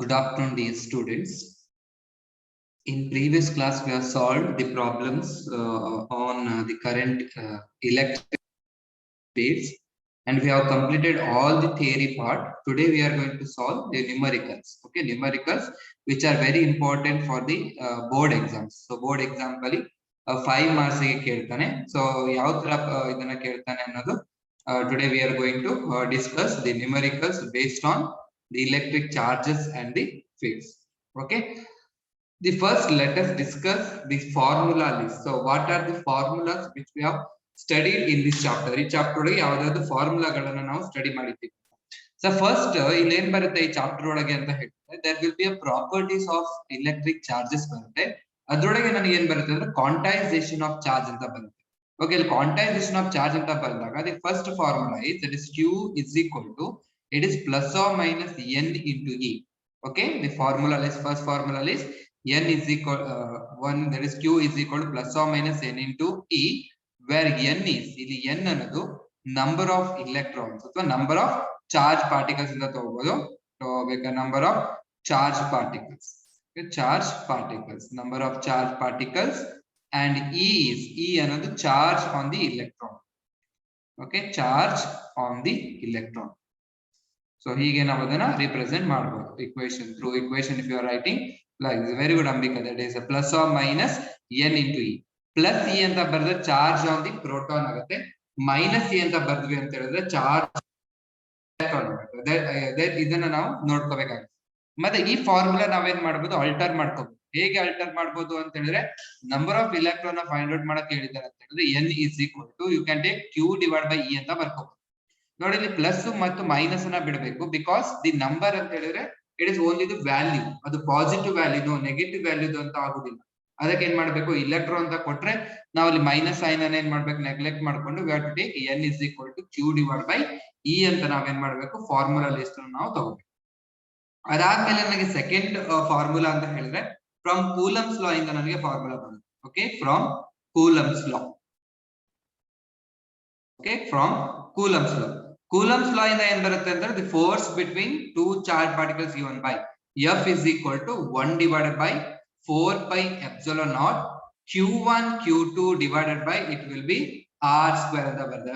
Good afternoon, dear students. In previous class, we have solved the problems on the current electric fields, and we have completed all the theory part. Today, we are going to solve the numericals. Okay, numericals, which are very important for the board exams. So, board exam kali 5 marks ಗೆ ಕೇಳ್ತಾನೆ. So, ಯಾವ ತರ ಇದನ್ನ ಕೇಳ್ತಾನೆ ಅನ್ನೋದು today we are going to discuss the numericals based on the electric charges and the fields. Okay. The first, let us discuss the formula list. So, what are the formulas which we have studied in this chapter? ಈ chapter ಒಳಗೆ ಯಾವ್ದಾದ್ರು ಫಾರ್ಮುಲಾಗಳನ್ನ ನಾವು study ಮಾಡಿದ್ದೀವಿ. So first ಇಲ್ಲೇನ್ ಬರುತ್ತೆ ಈ chapter ಒಳಗೆ ಅಂತ ಹೇಳಿದ್ರೆ there will be a properties of electric charges ಬರುತ್ತೆ. ಅದ್ರೊಳಗೆ ನನಗೆ ಏನ್ ಬರುತ್ತೆ ಅಂದ್ರೆ ಕ್ವಾಂಟೈಸೇಷನ್ ಆಫ್ ಚಾರ್ಜ್ ಅಂತ ಬರುತ್ತೆ. ಓಕೆ, ಇಲ್ಲಿ ಕ್ವಾಂಟೈಸೇಷನ್ ಆಫ್ ಚಾರ್ಜ್ ಅಂತ ಬಂದಾಗ the first formula is that is Q is equal to it is plus or minus n into E. Okay, the formula list, first formula list n is equal 1, that is Q is equal to plus or minus n into E, where n is ಇಲ್ಲಿ n ಅನ್ನೋದು number of electrons ಅಥವಾ number of charge particles ಅಂತ ತಗೋಬಹುದು. Number of charge particles, charge particles, number of charge particles, and E is ಅನ್ನೋದು charge on the electron. Okay, charge on the electron. So ಹೀಗೆ ನಾವು ಅದನ್ನ represent ಮಾಡಬಹುದು equation through equation. If you are writing like this, very good Ambika, that is a plus or minus n into E. Plus E ಅಂತ ಬರೆದ್ರೆ charge on the proton ಆಗುತ್ತೆ, minus E ಅಂತ ಬರ್ದ್ವಿ ಅಂತ ಹೇಳಿದ್ರೆ ಚಾರ್ಜ್ ಇದನ್ನ ನಾವು ನೋಡ್ಕೋಬೇಕಾಗುತ್ತೆ. ಮತ್ತೆ ಈ ಫಾರ್ಮುಲಾ ನಾವೇನ್ ಮಾಡ್ಬೋದು, ಅಲ್ಟರ್ ಮಾಡ್ಕೋಬಹುದು. ಹೇಗೆ ಅಲ್ಟರ್ ಮಾಡ್ಬೋದು ಅಂತ ಹೇಳಿದ್ರೆ number of electron find out ಮಾಡಕ್ ಹೇಳಿದ್ದಾರೆ ಅಂತ ಹೇಳಿದ್ರೆ n is equal to you can take Q divided by E ಅಂತ ಬರ್ಕೋಬಹುದು. ನೋಡಿ, ಇಲ್ಲಿ ಪ್ಲಸ್ ಮತ್ತು ಮೈನಸ್ ಅನ್ನ ಬಿಡಬೇಕು, ಬಿಕಾಸ್ ದಿ ನಂಬರ್ ಅಂತ ಹೇಳಿದ್ರೆ it is only the value. ಅದು ಪಾಸಿಟಿವ್ ವ್ಯಾಲ್ಯೂ, ನೆಗೆಟಿವ್ ವ್ಯಾಲ್ಯೂ ಅಂತ ಆಗುದಿಲ್ಲ. ಅದಕ್ಕೆ ಏನ್ ಮಾಡ್ಬೇಕು, ಇಲೆಕ್ಟ್ರಾನ್ ಅಂತ ಕೊಟ್ರೆ ನಾವು ಅಲ್ಲಿ ಮೈನಸ್ ಸೈನ್ ಅನ್ನ ಏನ್ ಮಾಡ್ಬೇಕು, ನೆಗ್ಲೆಕ್ಟ್ ಮಾಡ್ಕೊಂಡು we have to take n is equal to Q divided by E ಅಂತ ನಾವೇನ್ ಮಾಡ್ಬೇಕು, ಫಾರ್ಮುಲಾ ಲಿಸ್ಟ್ ನಾವು ತಗೋಬೇಕು. ಅದಾದ್ಮೇಲೆ ನನಗೆ ಸೆಕೆಂಡ್ ಫಾರ್ಮುಲಾ ಅಂತ ಹೇಳಿದ್ರೆ ಫ್ರಮ್ ಕೂಲಮ್ಸ್ ಲಾ ಇಂದ ನನಗೆ ಫಾರ್ಮುಲಾ ಬರುತ್ತೆ. Okay, from coulombs law. Okay, from coulombs law. Coulombs ಲಾ ಇಂದ ಏನ್ ಬರುತ್ತೆ ಅಂದ್ರೆ the force between two charge particles given by F is equal to 1 divided by 4 pi epsilon naught Q1 Q2 divided by it will be R square ಅಂತ ಬರ್ತದೆ.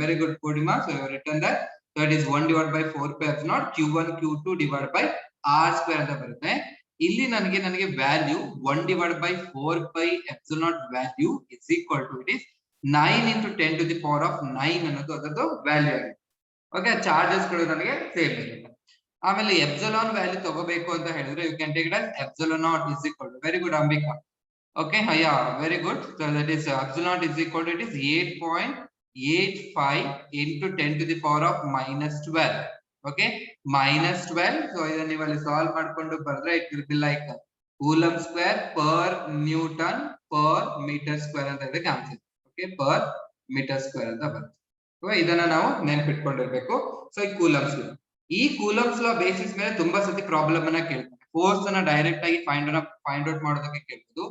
very good Purnima. So you have written that is 1 divided by 4 pi epsilon naught Q1 Q2 divided by R square ಅಂತ ಬರುತ್ತೆ. ಇಲ್ಲಿ ನನಗೆ value 1 divided by 4 pi epsilon naught value is equal to it is 9 into 10 to the power of 9 ಅನ್ನೋದು ಅದರದ್ದು value ಆಗಿದೆ. Okay, charges ಗಳು ನನಗೆ same ಇರುತ್ತೆ. ಆಮೇಲೆ ಎಪ್ಸಿಲಾನ್ ವ್ಯಾಲ್ಯೂ ತಗೋಬೇಕು ಅಂತ ಹೇಳಿದ್ರೆ you can take it as epsilon naught is equal to, very good Ambika. Okay, yeah, very good. So that is epsilon naught is equal to it is 8.85 into 10 to the power of minus 12. Okay, minus 12. So ಇದನ್ನ ನೀವು ಅಲ್ಲಿ solve ಮಾಡ್ಕೊಂಡು ಬರೆದ್ರೆ it will be like coulomb square per Newton per meter square ಅಂತ ಇದಕ್ಕೆ answer. Okay, per meter square ಅಂತ ಬರುತ್ತೆ. ಇದನ್ನ ನಾವು ನೆನಪಿಟ್ಕೊಂಡಿರ್ಬೇಕು. ಸೊ ಈ ಕೂಲಮ್ಸ್ ಲಾ, ಈ ಕೂಲಮ್ಸ್ ಲಾ ಬೇಸಿಸ್ ಮೇಲೆ ತುಂಬಾ ಸತಿ ಪ್ರಾಬ್ಲಮ್ ಅನ್ನ ಕೇಳ್ತಾರೆ. ಫೋರ್ಸ್ ಅನ್ನ ಡೈರೆಕ್ಟ್ ಆಗಿ ಫೈಂಡ್ ಔಟ್ ಮಾಡೋದಕ್ಕೆ ಕೇಳ್ಬೋದು,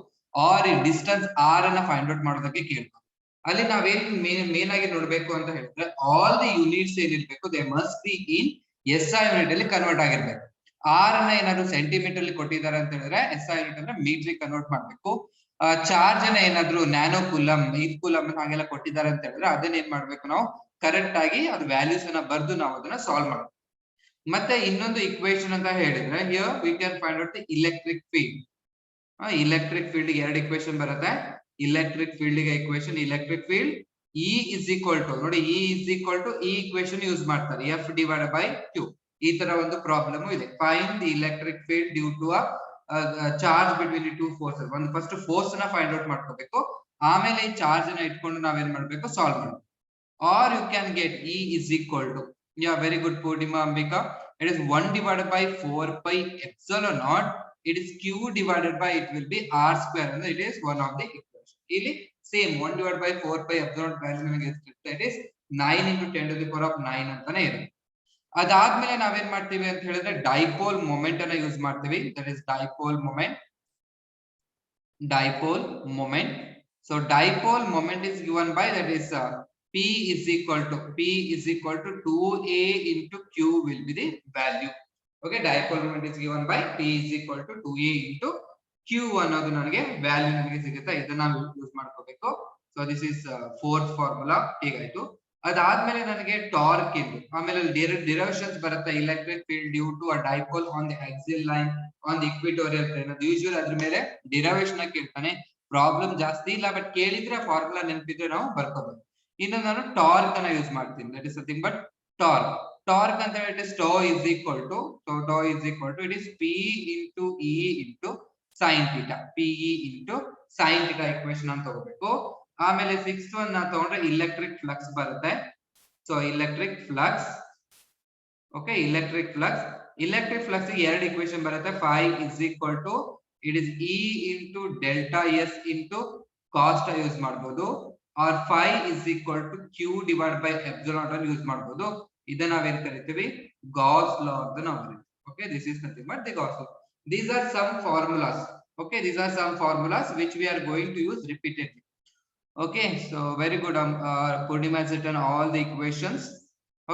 ಆರ್ ಈ ಡಿಸ್ಟೆನ್ಸ್ ಆರ್ ಅನ್ನ ಫೈಂಡ್ ಔಟ್ ಮಾಡೋದಕ್ಕೆ ಕೇಳ್ಬೋದು. ಅಲ್ಲಿ ನಾವೇನ್ ಮೇನ್ ಆಗಿ ನೋಡ್ಬೇಕು ಅಂತ ಹೇಳಿದ್ರೆ ಆಲ್ ದಿ ಯೂನಿಟ್ಸ್ ಏನಿರ್ಬೇಕು they must be in SI unit ಅಲ್ಲಿ ಕನ್ವರ್ಟ್ ಆಗಿರ್ಬೇಕು. ಆರ್ ಅನ್ನ ಏನಾದ್ರು ಸೆಂಟಿಮೀಟರ್ ಅಲ್ಲಿ ಕೊಟ್ಟಿದ್ದಾರೆ ಅಂತ ಹೇಳಿದ್ರೆ SI ಯೂನಿಟ್ ಅಂದ್ರೆ ಮೀಟರ್ ಕನ್ವರ್ಟ್ ಮಾಡ್ಬೇಕು. ಚಾರ್ಜ್ ಅನ್ನ ಏನಾದ್ರು ನ್ಯಾನೋ ಕೂಲಮ್, 5 ಕೂಲಮ್ ಹಾಗೆಲ್ಲ ಕೊಟ್ಟಿದ್ದಾರೆ ಅಂತ ಹೇಳಿದ್ರೆ ಅದನ್ನ ಏನ್ ಮಾಡ್ಬೇಕು, ನಾವು ಕರೆಕ್ಟ್ ಆಗಿ ಅದು ವ್ಯಾಲ್ಯೂಸ್ ಅನ್ನ ಬರ್ದು ನಾವು ಅದನ್ನ ಸಾಲ್ವ್ ಮಾಡ್ಬೇಕು. ಮತ್ತೆ ಇನ್ನೊಂದು ಇಕ್ವೇಶನ್ ಅಂತ ಹೇಳಿದ್ರೆ here we can find out the electric field. Electric field ಗೆ ಎರಡು ಇಕ್ವೇಶನ್ ಬರುತ್ತೆ. ಎಲೆಕ್ಟ್ರಿಕ್ ಫೀಲ್ಡ್ ಗೆ equation, electric field E is equal to, ನೋಡಿ E is equal to ಈ ಇಕ್ವೇಶನ್ ಯೂಸ್ ಮಾಡ್ತಾರೆ, F divided by Q. ಈ ತರ ಒಂದು ಪ್ರಾಬ್ಲಮ್ ಇದೆ. Find the electric field due to charge between the two forces. ಒಂದು first force ಅನ್ನ find out ಮಾಡ್ಕೋಬೇಕು, ಆಮೇಲೆ ಈ ಚಾರ್ಜ್ ಅನ್ನ ಇಟ್ಕೊಂಡು ನಾವೇನ್ ಮಾಡ್ಬೇಕು, ಸಾಲ್ವ್ ಮಾಡ್ಬೇಕು. Or you can get E is equal to, yeah, very good Purnima Ambika, it is 1 divided by 4 pi epsilon naught, it is Q divided by it will be R square, and it is one of the equation. ಇಲ್ಲಿ same 1 divided by 4 pi epsilon naught value ನಿಮಗೆ ಸಿಗುತ್ತೆ, it is 9 into 10 to the power of 9 ಅಂತಾನೆ ಇದೆ. ಅದಾದ್ಮೇಲೆ ನಾವೇನ್ ಮಾಡ್ತೀವಿ ಅಂತ ಹೇಳಿದ್ರೆ ಡೈಪೋಲ್ ಮೊಮೆಂಟ್ ಅನ್ನ ಯೂಸ್ ಮಾಡ್ತೀವಿ, that is dipole moment. Dipole moment. So dipole moment is given by, that is P is equal to 2A into Q will be the value. Okay, dipole moment is given by P is equal to 2A into Q ಅನ್ನೋದು ನನಗೆ value ನನಗೆ ಸಿಗುತ್ತೆ. ಇದನ್ನ ನಾವು use ಮಾಡ್ಕೋಬೇಕು. So this is fourth formula ಹೀಗಾಯ್ತು. ಅದಾದ್ಮೇಲೆ ನನಗೆ ಟಾರ್ಕ್ ಇದು, ಆಮೇಲೆ ಡಿರೈವೇಷನ್ಸ್ ಬರುತ್ತೆ. Electric field due to a dipole on the axial line on the equatorial plane. ಅದು ಯೂಶುವಲ್ ಅದ್ರ ಮೇಲೆ ಡಿರೈವೇಷನ್ ಕೇಳ್ತಾನೆ. ಪ್ರಾಬ್ಲಮ್ ಜಾಸ್ತಿ ಇಲ್ಲ, ಬಟ್ ಕೇಳಿದ್ರೆ ಫಾರ್ಮುಲಾ ನೆನಪಿದ್ರೆ ನಾವು ಬರ್ಕೋಬಹುದು. ಇನ್ನು ನಾನು ಟಾರ್ಕ್ ಅನ್ನ ಯೂಸ್ ಮಾಡ್ತೀನಿ. That is nothing but torque. Torque ಅಂತ ಹೇಳಿದ್ರೆ tau is equal to it is P into E into sin theta. PE into sin theta equation ಅಂತ ತಗೋಬೇಕು. ಆಮೇಲೆ 6th ಒನ್ ನಾ ತಗೊಂಡ್ರೆ ಇಲೆಕ್ಟ್ರಿಕ್ ಫ್ಲಕ್ಸ್ ಬರುತ್ತೆ. So electric flux, okay, electric flux ಗೆ ಎರಡು ಇಕ್ವೇಶನ್ ಬರುತ್ತೆ. phi is equal to it is E into delta S into cos use ಮಾಡಬಹುದು, or phi is equal to Q divided by epsilon ಅನ್ನು use ಮಾಡಬಹುದು. ಇದನ್ನ ನಾವೇನ್ ಕರಿತೀವಿ, ಗಾಸ್ ಲಾ ಅಂತ ನಾವು ಕರಿತೀವಿ. Okay, this is nothing but the Gauss law. These are some formulas. Okay, these are some formulas which we are going to use repeatedly. Okay, so very good. Purnima has written all the equations.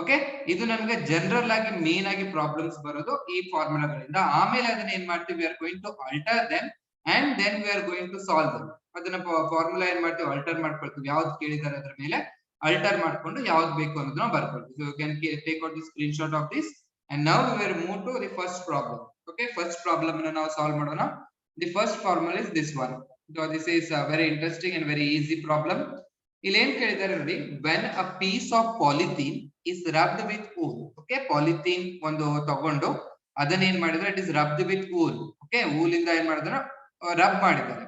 Okay, ಇದು ನಮಗೆ general ಆಗಿ main ಆಗಿ problems ಬರೋದು ಈ ಫಾರ್ಮುಲಾಗಳಿಂದ. ಆಮೇಲೆ ಅದನ್ನ ಏನ್ ಮಾಡ್ತೀವಿ, we are going to alter them and then we are going to solve them. ಅದನ್ನ ಫಾರ್ಮುಲಾ ಏನ್ ಮಾಡ್ತೀವಿ, ಆಲ್ಟರ್ ಮಾಡ್ಕೊಳ್ತೀವಿ. ಯಾವ್ದು ಕೇಳಿದಾರೆ ಅದ್ರ ಮೇಲೆ ಆಲ್ಟರ್ ಮಾಡ್ಕೊಂಡು ಯಾವ್ದು ಬೇಕು ಅನ್ನೋದನ್ನ ಬರ್ಕೊಳ್ತೀವಿ. So you can take out the screenshot of this and now we will move to the first problem. Okay, first problem ಅನ್ನು ನಾವು ಸಾಲ್ವ್ ಮಾಡೋಣ. The first formula is this one. So this is a very interesting and very easy problem. ಇಲ್ಲಿ ಏನ್ ಕೇಳಿದ್ದಾರೆ ನೋಡಿ, when a piece of polythene is rubbed with wool. Okay, polythene ಒಂದು ತಗೊಂಡು ಅದನ್ನ ಏನ್ ಮಾಡಿದ್ರೆ, it is rubbed with wool. Okay, wool ಇಂದ ಏನ್ ಮಾಡಿದ್ರೆ ರಬ್ ಮಾಡಿದ್ದಾರೆ.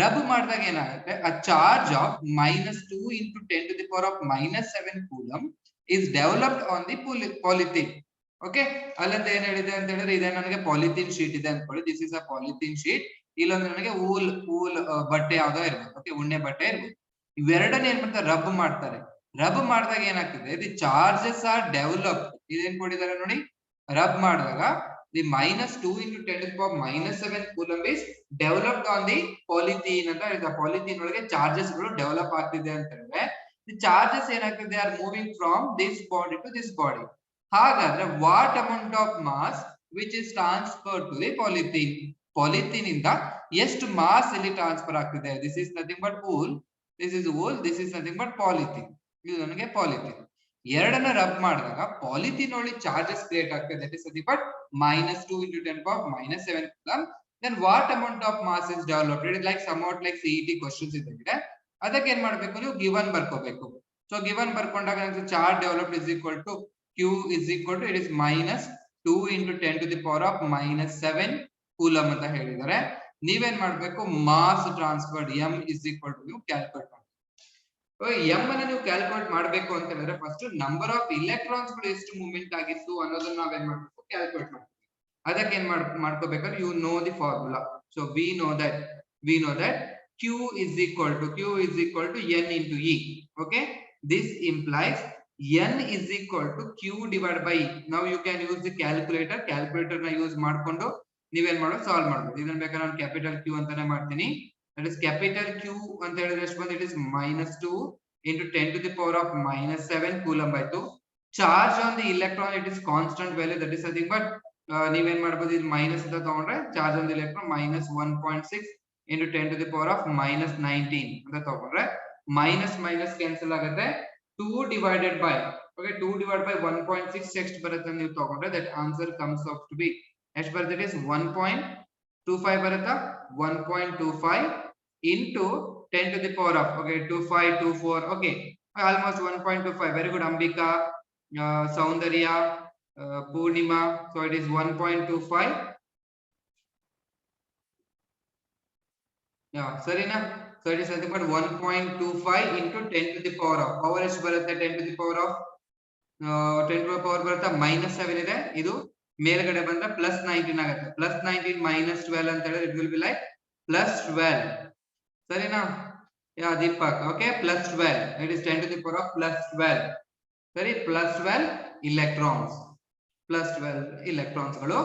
ರಬ್ ಮಾಡಿದಾಗ ಏನಾಗುತ್ತೆ, a charge of -2 into 10 to the power of -7 coulomb is developed on the polythene. Okay, ಅಲ್ಲಂತ ಏನ್ ಹೇಳಿದೆ ಅಂತ ಹೇಳಿದ್ರೆ, ಇದೆ ನನಗೆ ಪಾಲಿಥೀನ್ ಶೀಟ್ ಇದೆ ಅನ್ಕೊಳ್ಳಿ. This is a polythene sheet. ಇಲ್ಲೊಂದು ನನಗೆ ಊಲ್ ಬಟ್ಟೆ ಯಾವ್ದೋ ಇರ್ಬೋದು. ಓಕೆ, ಉಣ್ಣೆ ಬಟ್ಟೆ ಇರ್ಬೋದು. ಇವೆರಡನ್ನ ಏನ್ ಮಾಡ್ತಾರೆ, ರಬ್ ಮಾಡ್ತಾರೆ. ರಬ್ ಮಾಡಿದಾಗ ಏನಾಗ್ತದೆ, ದಿ ಚಾರ್ಜಸ್ ಆರ್ ಡೆವಲಪ್ಡ್. ಇದೇನ್ ಕೊಟ್ಟಿದ್ದಾರೆ ನೋಡಿ, ರಬ್ ಮಾಡಿದಾಗ the -2 into 10 to the power -7 coulomb is developed on the polythene ಅಂತ ಹೇಳಿದ. ಪಾಲಿಥೀನ್ ಒಳಗೆ ಚಾರ್ಜಸ್ ಗಳು ಡೆವಲಪ್ ಆಗ್ತಿದೆ ಅಂತ ಹೇಳಿದ್ರೆ, ದಿ ಚಾರ್ಜಸ್ ಏನಾಗ್ತಿದೆ, are moving from this body to this body. ಹಾಗಾದ್ರೆ what amount of mass which is transfer to the polythene. Polythene ಇಂದ ಎಷ್ಟು ಮಾಸ್ ಇಲ್ಲಿ ಟ್ರಾನ್ಸ್ಫರ್ ಆಗ್ತಿದೆ. This is nothing but wool, this is wool, this is nothing but polythene. ಇದು ನನಗೆ polythene. ಎರಡನ್ನ rub ಮಾಡಿದಾಗ polythene ಒಳಗೆ ಚಾರ್ಜಸ್ ಕ್ರಿಯೇಟ್ ಆಗ್ತದೆ. That is nothing but -2 into 10 to the power -7 coulomb. Then what amount of mass is developed? It is like somewhat like CET questions ಇದೆ. ಅದಕ್ಕೆ ಏನ್ ಮಾಡ್ಬೇಕು, ನೀವು ಗಿವನ್ ಬರ್ಕೋಬೇಕು. ಸೊ ಗಿವನ್ ಬರ್ಕೊಂಡಾಗ charge developed is equal to Q is equal to it is -2 into 10 to the power of -7 coulomb ಅಂತ ಹೇಳಿದ್ದಾರೆ. ನೀವೇನ್ ಮಾಡ್ಬೇಕು, mass transferred M is equal to ನೀವು ಕ್ಯಾಲ್ಕುಲೇಟ್ ಮಾಡಿ. M ಅನ್ನ ನೀವು ಕ್ಯಾಲ್ಕುಲೇಟ್ ಮಾಡಬೇಕು ಅಂತ ಹೇಳಿದ್ರೆ ಫಸ್ಟ್ ನಂಬರ್ ಆಫ್ ಇಲೆಕ್ಟ್ರಾನ್ಸ್ ಗಳು ಎಷ್ಟು ಮೂವ್ಮೆಂಟ್ ಆಗಿತ್ತು ಅನ್ನೋದನ್ನ ನಾವೇನ್ ಮಾಡ್ಬೇಕು, ಕ್ಯಾಲ್ಕುಲೇಟ್ ಮಾಡ್ತೀವಿ. ಅದಕ್ಕೆ ಏನ್ ಮಾಡ್ಕೋಬೇಕಾದ್ರೆ, you know the formula. So we know that Q is equal to N into E. Okay, this implies N is equal to Q divided by E. Now you can use the calculator. Calculator na use ಮಾಡ್ಕೊಂಡು ನೀವೇನ್ ಮಾಡೋದು, solve ಮಾಡಬಹುದು. ಇದನ್ನ ಬೇಕಾದ್ರೆ ನಾನು capital Q ಅಂತಾನೆ ಮಾಡ್ತೀನಿ. That is capital Q ಅಂತ ಹೇಳಿದ್ರೆ ಎಷ್ಟು ಬಂದು, it is -2 into 10 to the power of -7 coulomb ಆಯ್ತು. Charge on the electron, it is constant value, that is nothing but ನೀವೇನ್ ಮಾಡಬಹುದು, ಇದು ಮೈನಸ್ ಅಂತ ತಗೊಂಡ್ರೆ charge on the electron -1.6 into 10 to the power of -19 ಅಂತ ತಗೊಂಡ್ರೆ ಮೈನಸ್ ಕ್ಯಾನ್ಸಲ್ ಆಗುತ್ತೆ. 2 divided by 1.6 ಎಷ್ಟು ಬರುತ್ತೆ ನೀವು ತಗೊಂಡ್ರೆ, that answer comes out to be ಎಷ್ಟು ಬರುತ್ತೆ, it is 1.25 ಬರುತ್ತಾ. 1.25 into 10 to the power of 2524. okay, almost 1.25. very good Ambika, Saundarya, Purnima. so it is 1.25. yeah, sarina. So it is nothing but 1.25 into 10 to the power of power ಎಷ್ಟು ಬರುತ್ತೆ, 10 to the power of 10 to the power ಬರುತ್ತೆ -7 ಇದೆ. ಇದು ಮೇಲ್ಗಡೆ ಬಂದ್ರೆ +19 ಆಗುತ್ತೆ. +19 -12 ಅಂತ ಹೇಳಿದ್ರೆ it will be like +12. ಸರಿನಾ? ಯಾ Deepak. Okay, +12. it is 10 to the power of +12. ಸರಿ, +12 electrons ಗಳು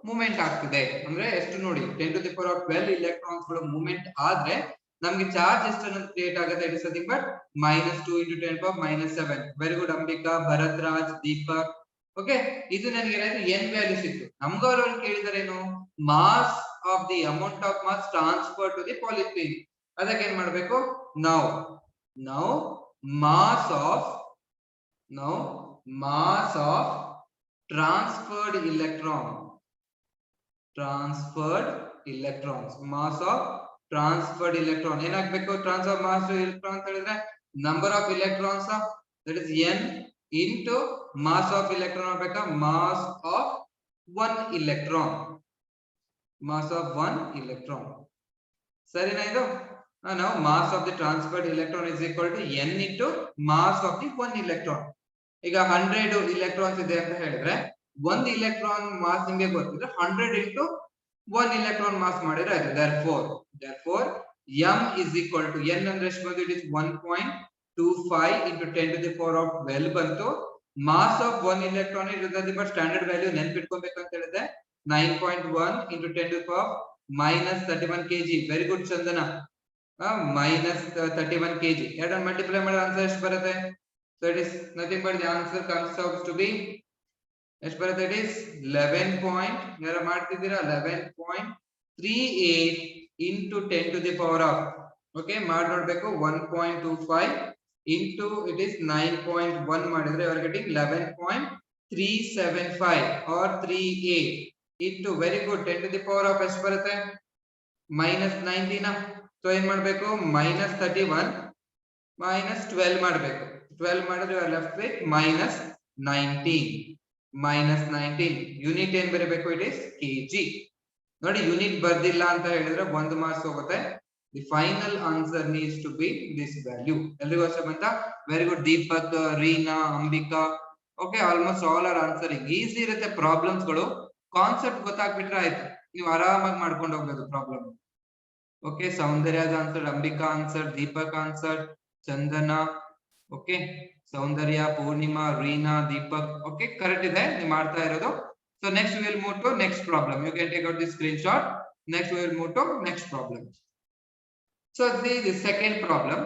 ಮೂವ್ಮೆಂಟ್ ಆಗ್ತಿದೆ. ಅಂದ್ರೆ ಎಷ್ಟು ನೋಡಿ, 10 to the power of 12 electrons ಗಳು ಮೂವ್ಮೆಂಟ್ ಆದ್ರೆ ನಮಗೆ ಚಾರ್ಜ್ ಎಷ್ಟು ಕ್ರಿಯೇಟ್ ಆಗುತ್ತೆ, it is nothing but -2 into 10 to the power -7. Very good Ambika, Bharat Raj, Deepak, okay, ಇದು ನನಗೆ n ವ್ಯಾಲ್ಯೂ ಸಿಕ್ತು. ನಮ್ಗವ್ರು ಕೇಳಿದಾರೆ ಏನು, mass of the amount of mass transfer to the polythene. ಅದಕ್ಕೆ ಏನ್ ಮಾಡ್ಬೇಕು, ನಾವು mass of transferred electrons, mass of transferred electron ಏನಾಗಬೇಕು, ಟ್ರಾನ್ಸ್ಫರ್ ಮಾಸ್ ಎಲೆಕ್ಟ್ರಾನ್ ಅಂತ ಹೇಳಿದ್ರೆ number of electrons that is n into mass of electron ಆಗಬೇಕಾ, mass of one electron. ಸರಿನಾ ಇದು? ನಾವು mass of the transferred electron is equal to n into mass of the one electron. ಈಗ 100 electrons ಇದೆ ಅಂತ ಹೇಳಿದ್ರೆ ಒಂದು electron mass ನಿಮಗೆ ಗೊತ್ತಿದ್ರೆ 100 into 1 electron mass ಮಾಡಿದ್ರೆ ಆಯ್ತು. therefore m is equal to n ಅಂದ್ರೆ ಎಷ್ಟು ಬಂತು, it is 1.25 into 10 to the power of 12 ಬಂತು. mass of 1 electron ಇರೋದ್ರಿಂದ ಬಟ್ ಸ್ಟ್ಯಾಂಡರ್ಡ್ ವ್ಯಾಲ್ಯೂ ನೆನ್ಪಿಟ್ಕೊಬೇಕು ಅಂತ ಹೇಳಿದ್ರೆ 9.1 into 10 to the power minus 31 kg. Very good Chandana, minus 31 kg. ಎರಡನ್ನು ಮಲ್ಟಿಪ್ಲೈ ಮಾಡಿದ್ರೆ ಆನ್ಸರ್ ಎಷ್ಟು ಬರುತ್ತೆ? So it is nothing but the answer comes out to be, ಎಷ್ಟು ಬರುತ್ತೆ, it is 11.38 into 10 to the power of, okay, ಮಾಡಿ ನೋಡ್ಬೇಕು, 1.25 into it is 9.1 ಮಾಡಿದ್ರೆ you are getting 11.375 or 38 into, very good, 10 to the power of ಎಷ್ಟು ಬರುತ್ತೆ, minus 19. So ಏನ್ ಮಾಡ್ಬೇಕು, minus 31 minus 12 ಮಾಡಬೇಕು. 12 ಮಾಡಿದ್ರೆ you are left with minus 19. Unit ಏನ್ ಬರಬೇಕು, it is kg. ನೋಡಿ, ಯೂನಿಟ್ ಬರ್ದಿಲ್ಲ ಅಂತ ಹೇಳಿದ್ರೆ ಒಂದು ಮಾರ್ಕ್ಸ್ ಹೋಗುತ್ತೆ. The final answer needs to be this value. ಎಲ್ರಿಗೂ ಅಷ್ಟೇ ಬಂತ? Very good. Deepak, Reena, Ambika, okay, almost all are answering. Easy ಇರುತ್ತೆ ಪ್ರಾಬ್ಲಮ್ಸ್ ಗಳು, ಕಾನ್ಸೆಪ್ಟ್ ಗೊತ್ತಾಗ್ಬಿಟ್ರೆ ಆಯ್ತು, ನೀವು ಆರಾಮಾಗಿ ಮಾಡ್ಕೊಂಡು ಹೋಗ್ಬೋದು ಪ್ರಾಬ್ಲಮ್. ಓಕೆ, ಸೌಂದರ್ಯದ answer, Ambika answer, Deepak answer, Chandana, okay, Soundarya, Poornima, Reena, Deepak, okay, correct ಇದೆ ನೀವು ಮಾಡ್ತಾ ಇರೋದು. So next we will move to next problem. You can take out this screenshot. Next we will move to next problem. So the second problem,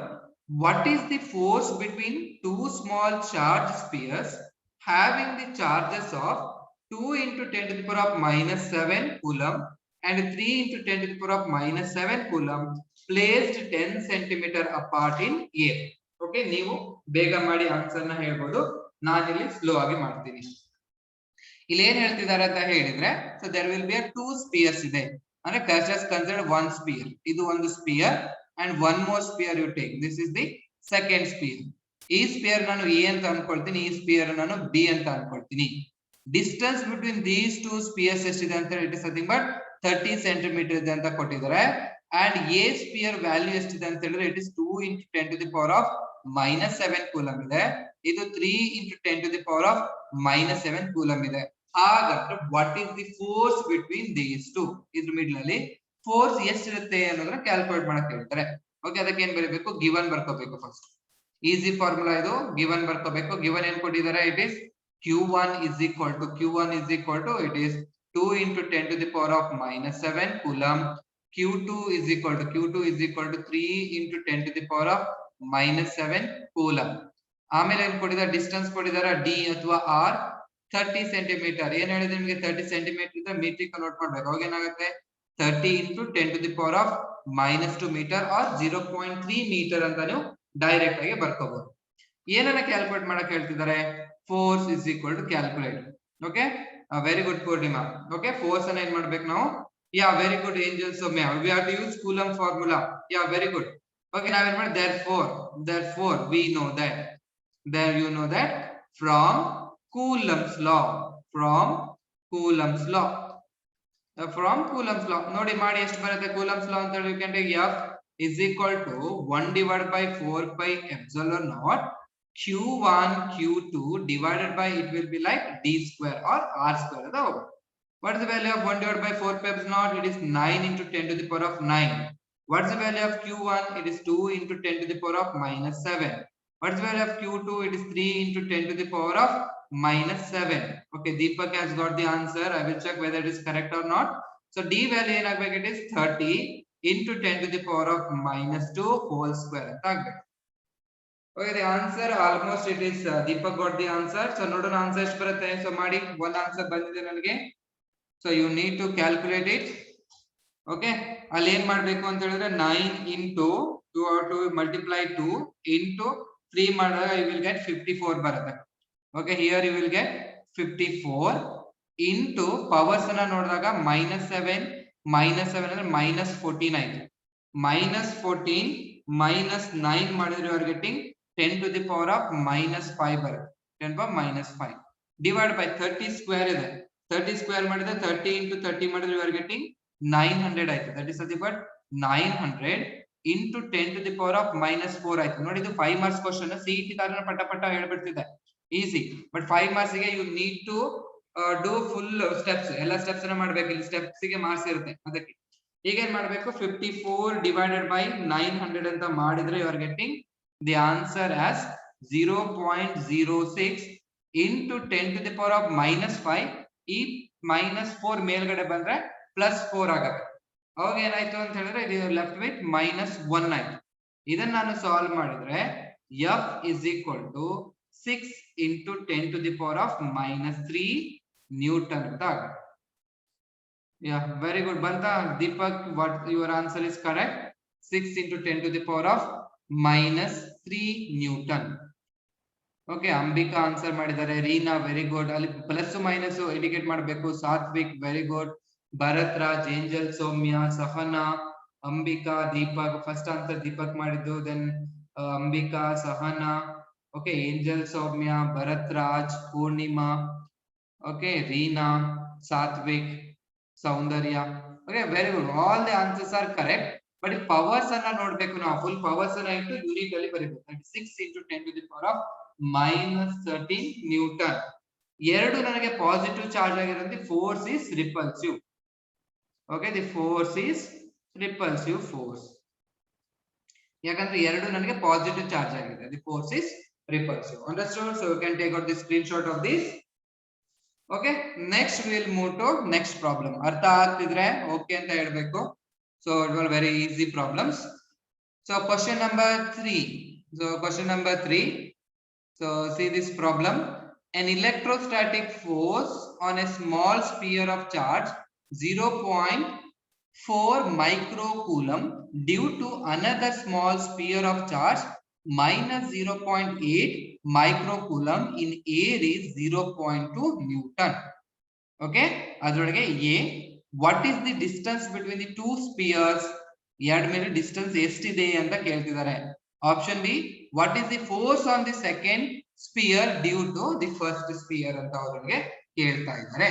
what is the force between two small charge spheres having the charges of 2 into 10 to the power of minus 7 coulomb and 3 into 10 to the power of minus 7 coulomb placed 10 centimeter apart in air? Okay, ನೀವು ಬೇಗ ಮಾಡಿ answer ನ ಹೇಳ್ಬೋದು, ನಾನಿಲ್ಲಿ slow ಆಗಿ ಮಾಡ್ತೀನಿ. ಇಲ್ಲಿ ಏನ್ ಹೇಳ್ತಿದ್ದಾರೆ ಅಂತ ಹೇಳಿದ್ರೆ, so there will be two spheres ಇದೆ, ಅಂದ್ರೆ ಜಸ್ಟ್ ಕನ್ಸಿಡರ್ ಒನ್ ಸ್ಪಿಯರ್. ಇದು ಒಂದು sphere and one more sphere you take, this is the second sphere. ಈ ಸ್ಪಿಯರ್ ನಾನು ಎ ಅಂತ ಅನ್ಕೊಳ್ತೀನಿ, ಈ ಸ್ಪಿಯರ್ ನಾನು ಬಿ ಅಂತ ಅನ್ಕೊಳ್ತೀನಿ. Distance between these two spheres ಎಷ್ಟಿದೆ ಅಂತ it is nothing but 30 centimetre ಇದೆ ಅಂತ ಕೊಟ್ಟಿದ್ದಾರೆ. ಅಂಡ್ ಎ ಸ್ಪಿಯರ್ ವ್ಯಾಲ್ಯೂ ಎಷ್ಟಿದೆ ಅಂತ ಹೇಳಿದ್ರೆ it is 2 into 10 to the power of minus 7 coulomb ಇದೆ. ಇದು 3 into 10 to the power of minus 7 coulomb ಇದೆ. ಹಾಗಾದ್ರೆ what is the force between these to? ಇದ್ರ ಮಿಡ್ಲ್ ಅಲ್ಲಿ ಫೋರ್ಸ್ ಎಷ್ಟಿರುತ್ತೆ ಅನ್ನೋದನ್ನ ಕ್ಯಾಲ್ಕುಲೇಟ್ ಮಾಡಕ್ ಹೇಳ್ತಾರೆ. ಓಕೆ, ಅದಕ್ಕೆ ಏನ್ ಬರೀಬೇಕು, ಗಿವನ್ ಬರ್ಕೋಬೇಕು. ಫಸ್ಟ್ ಈಸಿ ಫಾರ್ಮುಲಾ ಇದು, ಗಿವನ್ ಬರ್ಕೋಬೇಕು. ಗಿವನ್ ಏನ್ ಕೊಟ್ಟಿದ್ದಾರೆ, it is q1 is equal to it is 2 into 10 to the power of minus 7 coulomb. q2 is equal to 3 into 10 to the power of minus 7 coulomb. ಆಮೇಲೆ ಏನ್ ಕೊಟ್ಟಿದ್ದಾರೆ, distance ಕೊಟ್ಟಿದ್ದಾರೆ d ಅಥವಾ r 30 centimetre. ಏನ್ ಹೇಳಿದ್ರೆ ನಿಮಗೆ 30 ಸೆಂಟಿಮೀಟರ್ ಇದ್ರೆ metre convert ಮಾಡ್ಬೇಕು. ಅವಾಗ ಏನಾಗುತ್ತೆ, 30 into 10 to the power of minus 2 meter or 0.3 meter ಅಂತ ನೀವು ಡೈರೆಕ್ಟ್ ಆಗಿ ಬರ್ಕೋಬಹುದು. ಏನನ್ನ ಕ್ಯಾಲ್ಕುಲೇಟ್ ಮಾಡಕ್ ಹೇಳ್ತಿದ್ದಾರೆ, force is equal to calculate. Okay, very good Poornima. Okay, force ಅನ್ನ ಏನ್ ಮಾಡ್ಬೇಕು ನಾವು, ya very good Angels Soumya, we have to use Coulomb formula. Ya very good. Okay, ನಾವೇನ್ ಮಾಡಿ, therefore we know that, there you know that from Coulomb's law, from Coulomb's law ನೋಡಿ ಮಾಡಿ ಎಷ್ಟು ಬರುತ್ತೆ Coulomb's law ಅಂತ ಹೇಳಿ, you can take F is equal to 1 divided by 4 pi epsilon naught q1 q2 divided by, it will be like d square or r square. What is the value of 1 divided by 4 pi epsilon naught? It is 9 into 10 to the power of 9. What is the value of q1? It is 2 into 10 to the power of minus 7. What is the value of q2? It is 3 into 10 to the power of minus 7. Okay, Deepak has got the answer. I will check whether it is correct or not. So d value ಏನಾಗಬೇಕು, it is 30 into 10 to the power of minus 2 whole square ಅಂತ ಆಗಬೇಕು. Okay, the answer almost it is Deepak got the answer. So ನೋಡೋಣ answer ಎಷ್ಟು ಬರುತ್ತೆ. So ಮಾಡಿ, ಒಂದು answer ಬಂದಿದೆ ನನಗೆ. So you need to calculate it. Okay, ಅಲ್ಲಿ ಏನ್ ಮಾಡ್ಬೇಕು ಅಂತ ಹೇಳಿದ್ರೆ 9 into 2 multiply 2 into 3 ಮಾಡಿದಾಗ you will get 54 ಬರುತ್ತೆ. Okay, here you will get 54 into powers ಅನ್ನ ನೋಡಿದಾಗ -7 ಅಂದ್ರೆ -14 ಆಯ್ತು. -14 -9 ಮಾಡಿದ್ರೆ you are getting 10 to the power of -5 ಬರುತ್ತೆ. 10 power -5 ಡಿವೈಡ್ ಬೈ 30 ಸ್ಕ್ವೇರ್ ಇದೆ. 30 ಸ್ಕ್ವೇರ್ ಮಾಡಿದ್ರೆ 30 into 30 ಮಾಡಿದ್ರೆ you are getting 900 ಆಯ್ತು. That is nothing but 900 into 10 to the power of -4 ಆಯ್ತು. ನೋಡಿ, ಇದು 5 ಮಾರ್ಕ್ಸ್ ಕ್ವಶನ್. ಸಿಇಟಿ ತರ ಪಟ ಪಟ ಹೇಳ್ಬಿಡ್ತಿದೆ, ಈಸಿ. ಬಟ್ 5 ಮಾರ್ಕ್ಸ್ ಗೆ you need to do full steps. ಎಲ್ಲ ಸ್ಟೆಪ್ಸ್ ಅನ್ನ ಮಾಡ್ಬೇಕು. ಇಲ್ಲಿ ಸ್ಟೆಪ್ಸ್ ಗೆ ಮಾರ್ಕ್ಸ್ ಇರುತ್ತೆ. ಅದಕ್ಕೆ ಈಗ ಏನ್ ಮಾಡ್ಬೇಕು, 54 ಡಿವೈಡೆಡ್ ಬೈ 900 ಅಂತ ಮಾಡಿದ್ರೆ you are getting the answer as 0.06 into 10 to the power of -5. ಈ -4 ಮೇಲ್ಗಡೆ ಬಂದ್ರೆ +4 ಆಗುತ್ತೆ. ಅವಾಗ ಏನಾಯ್ತು ಅಂತ ಹೇಳಿದ್ರೆ ಇದು ಲೆಫ್ಟ್ ವಿತ್ -1 ಆಯ್ತು. ಇದನ್ನ ನಾನು ಸಾಲ್ವ್ ಮಾಡಿದ್ರೆ f is equal to 6 into 10 to the power of -3 Newton ಅಂತ ಆಗುತ್ತೆ. Yeah, very good. Banta, Deepak, what your answer is correct. 6 into 10 to the power of -3 Newton. Okay, Ambika answer ಮಾಡಿದ್ದಾರೆ. Reena very good. ಅಲ್ಲಿ plus minus indicate ಮಾಡಬೇಕು. Satvik very good. Bharath Raj, Angel, Soumya, Sahana, Ambika, Deepak. First answer Deepak ಮಾಡಿದ್ದು, then Ambika, Sahana, okay, Angel, Soumya, Bharath Raj, Poornima, okay, Reena, Satvik, Soundarya. Okay, very good. All the answers are correct. But ಈ powers ಅನ್ನ ನೋಡ್ಬೇಕು ನಾವು. Full powers ಅನ್ನ ಇಟ್ಟು ಯೂನಿಟ್ ಅಲ್ಲಿ ಬರೀಬೇಕು. 6 into 10 to the power of -13 newton. ಎರಡು ನನಗೆ ಪಾಸಿಟಿವ್ ಚಾರ್ಜ್ ಆಗಿರೋದು. Force is repulsive. Okay, the force is repulsive force. ಯಾಕಂದ್ರೆ ಎರಡು ನನಗೆ ಪಾಸಿಟಿವ್ ಚಾರ್ಜ್ ಆಗಿದೆ. The force is repulsive. Understood? So you can take out the screen shot of this. Okay, next will move to next problem. ಅರ್ಥ ಆಗ್ತಿದ್ರೆ okay ಅಂತ ಹೇಳ್ಬೇಕು. So it was very easy problems. So question number 3. So question number 3. So see this problem. An electrostatic force on a small sphere of charge 0.4 microcoulomb due to another small sphere of charge -0.8 microcoulomb in air is 0.2 Newton. Okay, ಅದರೊಳಗೆ A, what is the distance between the two spheres? ಎರಡು ಮೇಲೆ distance ಎಷ್ಟಿದೆ ಅಂತ ಕೇಳ್ತಿದ್ದಾರೆ. Option B, what is the force on the second sphere due to the first sphere ಅಂತ ಅವ್ರಿಗೆ ಕೇಳ್ತಾ ಇದ್ದಾರೆ.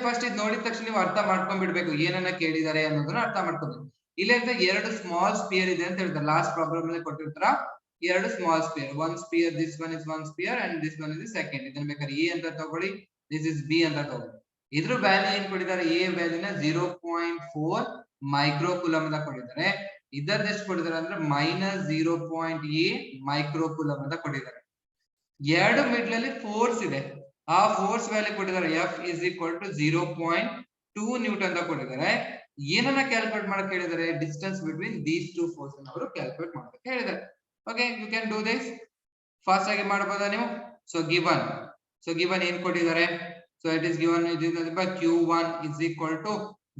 ಫಸ್ಟ್ ಇದು ನೋಡಿದ ತಕ್ಷಣ ನೀವು ಅರ್ಥ ಮಾಡ್ಕೊಂಡ್ಬಿಡ್ಬೇಕು ಏನನ್ನ ಕೇಳಿದ್ದಾರೆ ಅನ್ನೋದನ್ನ ಅರ್ಥ ಮಾಡ್ಕೋಬೇಕು. ಇಲ್ಲ ಎರಡು ಸ್ಮಾಲ್ ಸ್ಪಿಯರ್ ಇದೆ ಅಂತ ಹೇಳ್ತಾರೆ. ಲಾಸ್ಟ್ ಪ್ರಾಬ್ಲಮ್ ಅಲ್ಲಿ ಕೊಟ್ಟಿರ್ತಾರ ಎರಡು small sphere. One sphere, this one is one sphere and this one is second. ಇದನ್ನ ಬೇಕಾದ್ರೆ ಎ ಅಂತ ತಗೊಳ್ಳಿ, ದಿಸ್ ಇಸ್ ಬಿ ಅಂತ ತಗೊಳ್ಳಿ. ಇದ್ರ ವ್ಯಾಲ್ಯೂ ಏನ್ ಕೊಟ್ಟಿದ್ದಾರೆ? ಎ ವ್ಯಾಲ್ಯೂನ 0.4 ಮೈಕ್ರೋಕೂಲಮ್ ಅಂತ ಕೊಟ್ಟಿದ್ದಾರೆ. ಇದರದ್ದು ಎಷ್ಟು ಕೊಟ್ಟಿದ್ದಾರೆ ಅಂದ್ರೆ -0.8 ಮೈಕ್ರೋಕೂಲಮ್ ಅಂತ ಕೊಟ್ಟಿದ್ದಾರೆ. ಎರಡು ಮಿಡ್ಲ್ ಅಲ್ಲಿ ಫೋರ್ಸ್ ಇದೆ. ಆ ಫೋರ್ಸ್ ವ್ಯಾಲ್ಯೂ ಕೊಟ್ಟಿದ್ದಾರೆ. F is equal to 0.2 newton ಅಂತ ಕೊಟ್ಟಿದ್ದಾರೆ. ಏನನ್ನ ಕ್ಯಾಲ್ಕುಲೇಟ್ ಮಾಡಕ್ಕೆ ಹೇಳಿದ್ದಾರೆ? Distance between these two forces ಅನ್ನು ಅವರು ಕ್ಯಾಲ್ಕುಲೇಟ್ ಮಾಡಕ್ಕೆ ಹೇಳಿದ್ದಾರೆ. Okay, you can do this. Fast ಆಗಿ ಮಾಡಬಹುದಾ ನೀವು? ಸೊ ಗಿವನ್ ಏನ್ ಕೊಟ್ಟಿದ್ದಾರೆ? So it is given Q1 is equal to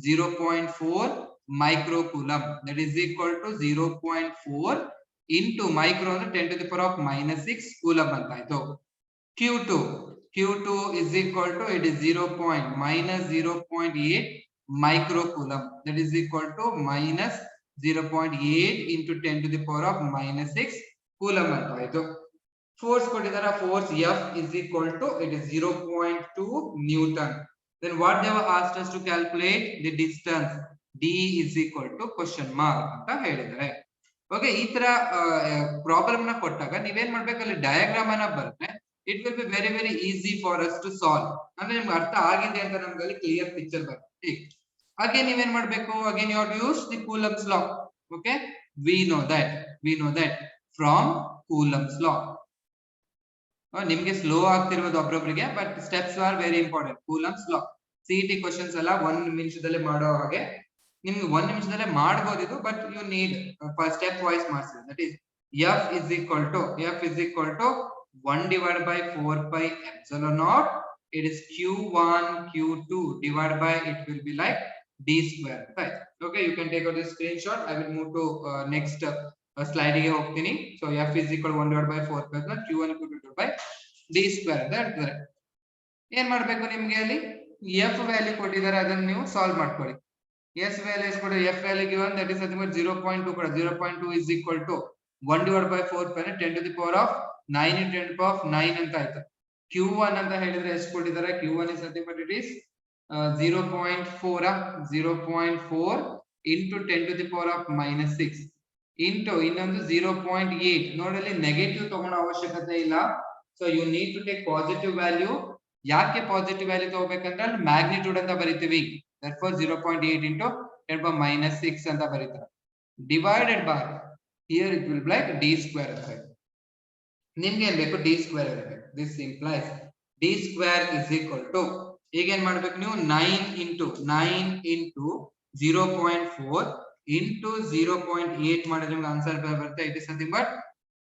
0.4 microcoulomb. That is equal to 0.4 into micro ಅಂದ್ರೆ 10 to the power of -6 coulomb ಅಂತ ಆಯ್ತು. Q2 is equal to, it is -0.8 microcoulomb. That is equal to -0.8 into 10 to the power of -6 coulomb ಅಂತ ಆಯ್ತು. Force ಕೊಟ್ಟಿದ್ದಾರೆ. Force F is equal to, it is 0.2 Newton. Then what they have asked us to calculate the distance. D is equal to question mark ಅಂತ ಹೇಳಿದ್ದಾರೆ. Okay, ಈ ತರ problem ನ ಕೊಟ್ಟಾಗ ನೀವೇನ್ ಮಾಡ್ಬೇಕು, ಅಲ್ಲಿ ಡಯಾಗ್ರಾಮ್ ಅನ್ನ ಬರುತ್ತೆ. It will be very very easy for us to solve. ಅಂದ್ರೆ ನಿಮ್ಗೆ ಅರ್ಥ ಆಗಿದೆ ಅಂತ ನಮ್ಗೆ ಅಲ್ಲಿ ಕ್ಲಿಯರ್ ಪಿಕ್ಚರ್ ಬರುತ್ತೆ. ಹಾಗೆ ನೀವೇನ್ ಮಾಡ್ಬೇಕು, again you have to use the Coulomb's law. Okay, we know that from Coulomb's law. ನಿಮ್ಗೆ ಸ್ಲೋ ಆಗ್ತಿರೋದು ಒಬ್ರೊಬ್ರಿಗೆ, but steps are very important. Coulomb's law CET questions ಎಲ್ಲ 1 ನಿಮಿಷದಲ್ಲಿ ಮಾಡೋ ಹಾಗೆ ನಿಮ್ಗೆ 1 ನಿಮಿಷದಲ್ಲೇ ಮಾಡಬಹುದು ಇದು. But you need stepwise ಮಾಡ್ತೀವಿ. That is f is equal to 1 divided by 4 pi epsilon naught. It is q1 q2 divided by, it will be like d square, right? Okay, you can take out this screenshot. I will move to next slide ಗೆ ಹೋಗ್ತೀನಿ. So f is equal 1 divided by 4 pi q1 q2 divided by d square ಅಂತ ಹೇಳ್ತಾರೆ. ಏನ್ ಮಾಡ್ಬೇಕು ನಿಮ್ಗೆ ಅಲ್ಲಿ f value ಕೊಟ್ಟಿದ್ದಾರೆ, ಅದನ್ನ ನೀವು ಸಾಲ್ವ್ ಮಾಡ್ಕೊಳ್ಳಿ. s ವ್ಯಾಲ್ಯೂ is ಕೊಡಿ, f value given, that is nothing but 0.2 ಕೊಡಿ. 0.2 is equal to 1 divided by 4 pi 10 to the power of 9 into 10 to the power of 9 ಅಂತ ಆಯ್ತು. q1 ಅಂತ ಹೇಳಿದ್ರೆ ಎಷ್ಟು ಕೊಟ್ಟಿದ್ದಾರೆ, q1 is nothing but it is 0.4 0.4 into 10 to the power of minus 6 into ಇನ್ನೊಂದು 0.8. ನೋಡಲ್ಲಿ negative ತಗೊಳ್ಳೋ ಅವಶ್ಯಕತೆ ಇಲ್ಲ. So you need to take positive value. ಯಾಕೆ ಪಾಸಿಟಿವ್ ವ್ಯಾಲ್ಯೂ ತಗೋಬೇಕಂದ್ರೆ ಅಲ್ಲಿ ಮ್ಯಾಗ್ನಿಟ್ಯೂಡ್ ಅಂತ ಬರಿತೀವಿ. therefore 0.8 into 10 to the power minus 6 ಅಂತ ಬರೀತಾರೆ. Divided by, here it will be like d square ಅಂತ. ನಿಮ್ಗೆ ಏನ್ ಬೇಕು, d square ಇರಬೇಕು. this implies d square is equal to, ಈಗ ಏನ್ ಮಾಡ್ಬೇಕು ನೀವು, 9 into 0.4 into 0.8 ಮಾಡಿದ್ರೆ ನಿಮ್ಗೆ ಆನ್ಸರ್ ಬರುತ್ತೆ. It is something but